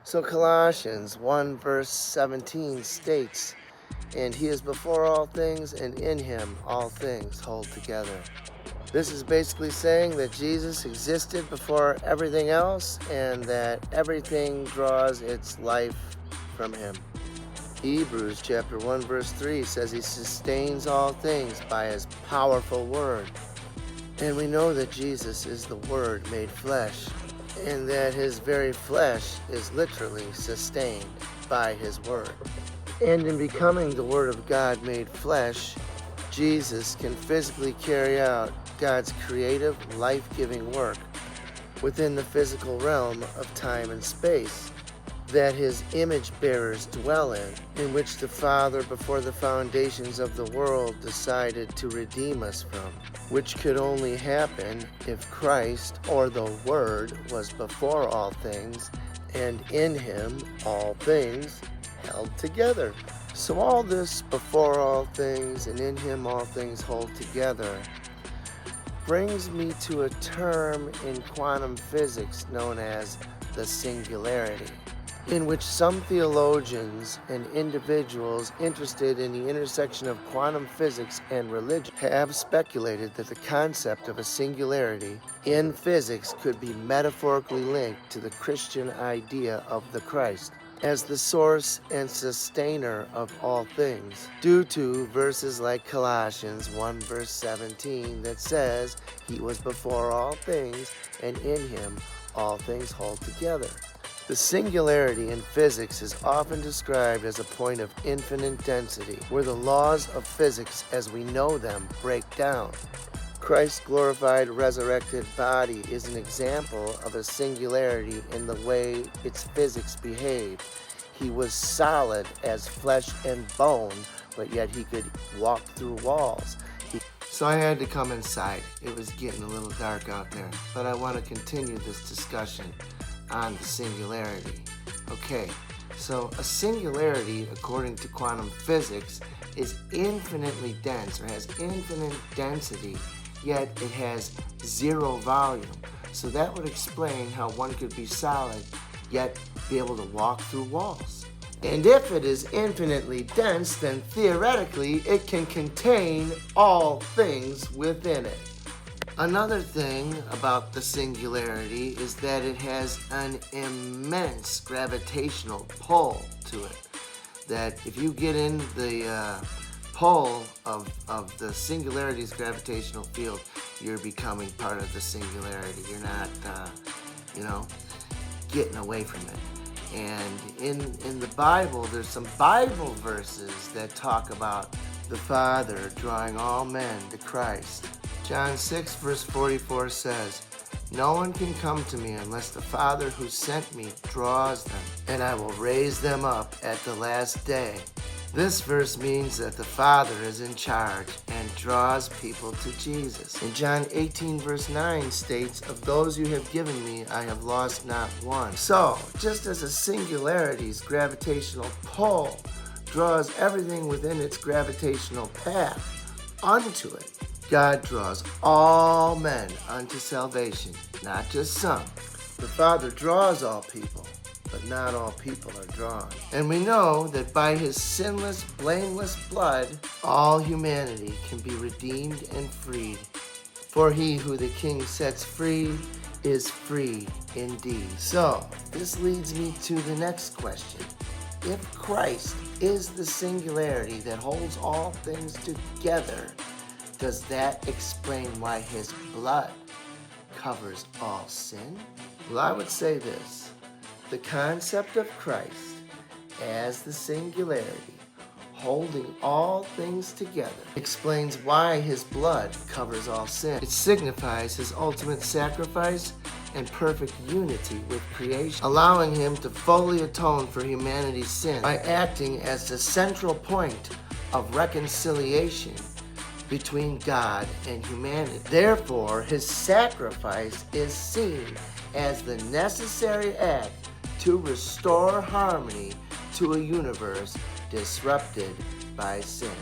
So Colossians 1 verse 17 states, "And he is before all things, and in him all things hold together." This is basically saying that Jesus existed before everything else and that everything draws its life from him. Hebrews chapter 1 verse 3 says he sustains all things by his powerful word. And we know that Jesus is the Word made flesh, and that his very flesh is literally sustained by his word. And in becoming the Word of God made flesh, Jesus can physically carry out God's creative, life-giving work within the physical realm of time and space that his image bearers dwell in which the Father before the foundations of the world decided to redeem us from, which could only happen if Christ, or the Word, was before all things, and in him all things held together. So all this before all things and in him all things hold together brings me to a term in quantum physics known as the singularity, in which some theologians and individuals interested in the intersection of quantum physics and religion have speculated that the concept of a singularity in physics could be metaphorically linked to the Christian idea of the Christ as the source and sustainer of all things, due to verses like Colossians 1 verse 17 that says, "He was before all things, and in him all things hold together." The singularity in physics is often described as a point of infinite density, where the laws of physics as we know them break down. Christ's glorified, resurrected body is an example of a singularity in the way its physics behaved. He was solid as flesh and bone, but yet he could walk through walls. So I had to come inside. It was getting a little dark out there, but I want to continue this discussion on the singularity. Okay, so a singularity, according to quantum physics, is infinitely dense, or has infinite density, yet it has zero volume. So that would explain how one could be solid, yet be able to walk through walls. And if it is infinitely dense, then theoretically it can contain all things within it. Another thing about the singularity is that it has an immense gravitational pull to it. That if you get in the pull of the singularity's gravitational field, you're becoming part of the singularity. You're not, getting away from it. And in the Bible, there's some Bible verses that talk about the Father drawing all men to Christ. John 6 verse 44 says, "No one can come to me unless the Father who sent me draws them, and I will raise them up at the last day." This verse means that the Father is in charge and draws people to Jesus. And John 18 verse 9 states, "Of those you have given me, I have lost not one." So, just as a singularity's gravitational pull draws everything within its gravitational path unto it, God draws all men unto salvation, not just some. The Father draws all people, but not all people are drawn. And we know that by his sinless, blameless blood, all humanity can be redeemed and freed. For he who the King sets free is free indeed. So, this leads me to the next question. If Christ is the singularity that holds all things together, does that explain why his blood covers all sin? Well, I would say this. The concept of Christ as the singularity, holding all things together, explains why his blood covers all sin. It signifies his ultimate sacrifice and perfect unity with creation, allowing him to fully atone for humanity's sin by acting as the central point of reconciliation between God and humanity. Therefore, his sacrifice is seen as the necessary act to restore harmony to a universe disrupted by sin.